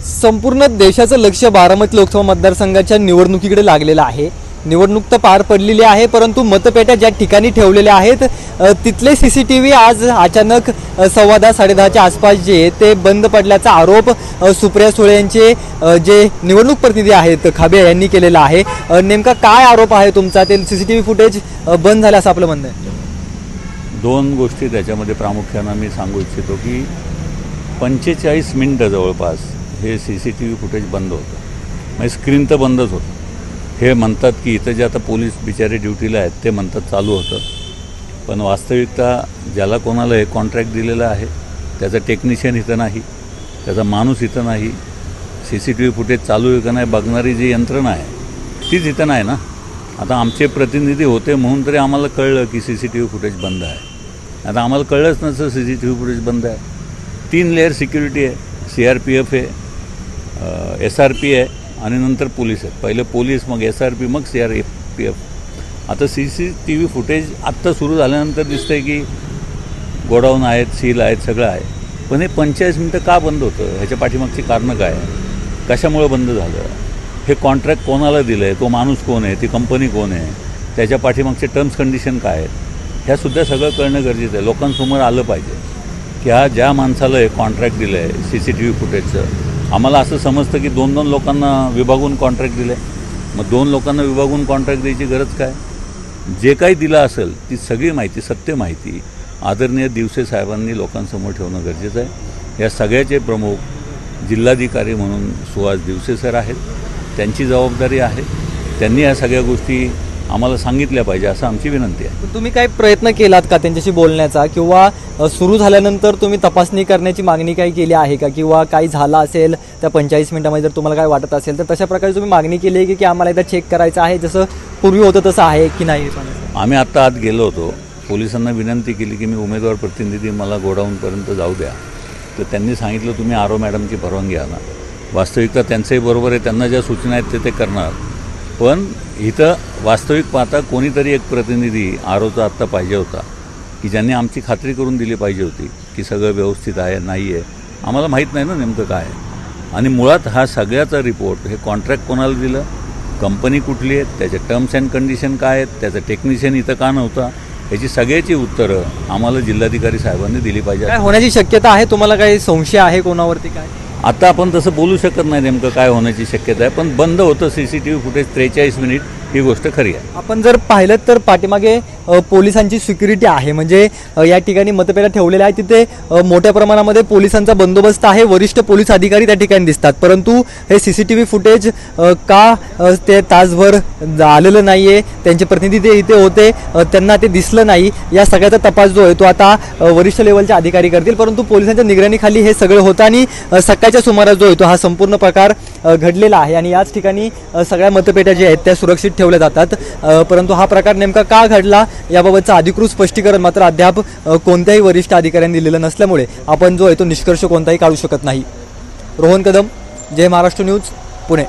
संपूर्ण देशाचं लक्ष बारामती लोकसभा मतदारसंघाच्या निवडणुकीकडे लागलेलं आहे। निवडणूक तर पार पडलेली आहे, परंतु मतपेट्या ज्या ठिकाणी ठेवलेल्या आहेत तिथले सीसीटीव्ही आज अचानक 10:15-10:30च्या आसपास जे ते बंद पडल्याचा आरोप सुप्रिया सुळे यांचे जे निवडणूक प्रतिनिधी आहेत खाबे यांनी केलेला आहे। नेमका काय आरोप आहे तुमचा? ते सीसीटीव्ही फुटेज बंद झालं असं आपलं म्हणणं आहे। दोन गोष्टी त्याच्यामध्ये प्रामुख्याने मी सांगू इच्छितो की 45 मिनिटं जवळपास हे सीसीटीव्ही फुटेज बंद होतं, म्हणजे स्क्रीन तर बंदच होतं। हे म्हणतात की इथं जे आता पोलीस बिचारे ड्युटीला आहेत ते म्हणतात चालू होतं, पण वास्तविकता ज्याला कोणाला हे कॉन्ट्रॅक्ट दिलेलं आहे त्याचा टेक्निशियन इथं नाही, त्याचा माणूस इथं नाही, सीसीटीव्ही फुटेज चालू आहे का नाही बघणारी जी यंत्रणा आहे तीच इथं नाही ना। आता आमचे प्रतिनिधी होते म्हणून तरी आम्हाला कळलं की सीसीटीव्ही फुटेज बंद आहे। आता आम्हाला कळलंच नसतं सीसीटीव्ही फुटेज बंद आहे। 3 लेअर सिक्युरिटी आहे, CRPF आहे, SRP आहे आणि नंतर पोलीस आहेत। पहिले पोलीस, मग SRP, मग CRPF। आता CCTV फुटेज आत्ता सुरू झाल्यानंतर दिसतंय की गोडाऊन आहेत, सील आहेत, सगळं आहे, पण हे 45 मिनटं का बंद होतं? ह्याच्या पाठीमागची कारणं काय, कशामुळे बंद झालं, हे कॉन्ट्रॅक्ट कोणाला दिलं आहे, तो माणूस कोण आहे, ती कंपनी कोण आहे, त्याच्या पाठीमागचे टर्म्स कंडिशन काय आहेत, ह्यासुद्धा सगळं कळणं गरजेचं आहे। लोकांसमोर आलं पाहिजे की हा ज्या माणसाला हे कॉन्ट्रॅक्ट दिलं आहे CCTV फुटेजचं, आम्हाला असं समजतं की 2-2 लोकांना विभागून कॉन्ट्रॅक्ट दिलं आहे। मग 2 लोकांना विभागून कॉन्ट्रॅक्ट द्यायची गरज काय? जे काही दिलं असेल ती सगळी माहिती, सत्य माहिती आदरणीय दिवसे साहेबांनी लोकांसमोर ठेवणं गरजेचं आहे। या सगळ्याचे प्रमुख जिल्हाधिकारी म्हणून सुहास दिवसे सर आहेत, त्यांची जबाबदारी आहे, त्यांनी या सगळ्या गोष्टी आम्हाला सांगितल्या पाहिजे असं आमची विनंती आहे। तुम्ही काय प्रयत्न केलात का त्यांच्याशी बोलण्याचा, किंवा सुरू झाल्यानंतर तुम्ही तपासणी करण्याची मागणी काही केली आहे का, किंवा काही झालं असेल त्या 45 मिनिटांमध्ये जर तुम्हाला काय वाटत असेल तर तशा प्रकारे तुम्ही मागणी केली आहे की आम्हाला एकदा चेक करायचं आहे, जसं पूर्वी होतं तसं आहे की नाही? आम्ही आत्ता आत गेलो होतो, पोलिसांना विनंती केली की मी उमेदवार प्रतिनिधी मला गोडाऊनपर्यंत जाऊ द्या, तर त्यांनी सांगितलं तुम्ही RO मॅडमची परवानगी आणा। वास्तविकता त्यांचंही बरोबर आहे, त्यांना ज्या सूचना आहेत ते करणार, पण इथं वास्तविक पाहता कोणीतरी एक प्रतिनिधी ROचा आत्ता पाहिजे होता की ज्यांनी आमची खात्री करून दिली पाहिजे होती की सगळं व्यवस्थित आहे, नाही आहे। आम्हाला माहीत नाही ना नेमकं काय आहे, आणि मुळात हा सगळ्याचा रिपोर्ट, हे कॉन्ट्रॅक्ट कोणाला दिलं, कंपनी कुठली आहे, त्याचे टर्म्स अँड कंडिशन काय आहेत, त्याचा टेक्निशियन इथं का नव्हता, याची सगळ्याची उत्तरं आम्हाला जिल्हाधिकारी साहेबांनी दिली पाहिजे। काय होण्याची शक्यता आहे? तुम्हाला काही संशय आहे कोणावरती? काय आता आपण तसं बोलू शकत नाही नेमकं काय होण्याची शक्यता आहे, पण बंद होतं CCTV फुटेज 43 मिनिट, ही गोष्ट खरी आहे। आपण जर पाहिलं तर पाठीमागे पोलिसांची सिक्युरिटी आहे, म्हणजे या ठिकाणी मतपेट्या ठेवलेल्या आहेत, तिथे मोठ्या प्रमाणामध्ये पोलिसांचा बंदोबस्त आहे, वरिष्ठ पोलीस अधिकारी त्या ठिकाणी दिसतात, परंतु हे CCTV फुटेज का ते तासभर आलेलं नाही आहे, त्यांचे प्रतिनिधी इथे होते त्यांना ते दिसलं नाही, या सगळ्याचा तपास जो आहे तो आता वरिष्ठ लेवलचे अधिकारी करतील, परंतु पोलिसांच्या निगराणीखाली हे सगळं होतं आणि सकाळच्या सुमारास जो आहे तो हा संपूर्ण प्रकार घडलेला आहे। आणि याच ठिकाणी सगळ्या मतपेट्या ज्या आहेत त्या सुरक्षित ठेवल्या जातात, परंतु हा प्रकार नेमका का घडला याबाबतचं अधिकृत स्पष्टीकरण मात्र अद्याप कोणत्याही वरिष्ठ अधिकाऱ्यांनी दिलेलं नसल्यामुळे आपण जो आहे तो निष्कर्ष कोणताही काढू शकत नाही। रोहन कदम, जय महाराष्ट्र न्यूज, पुणे।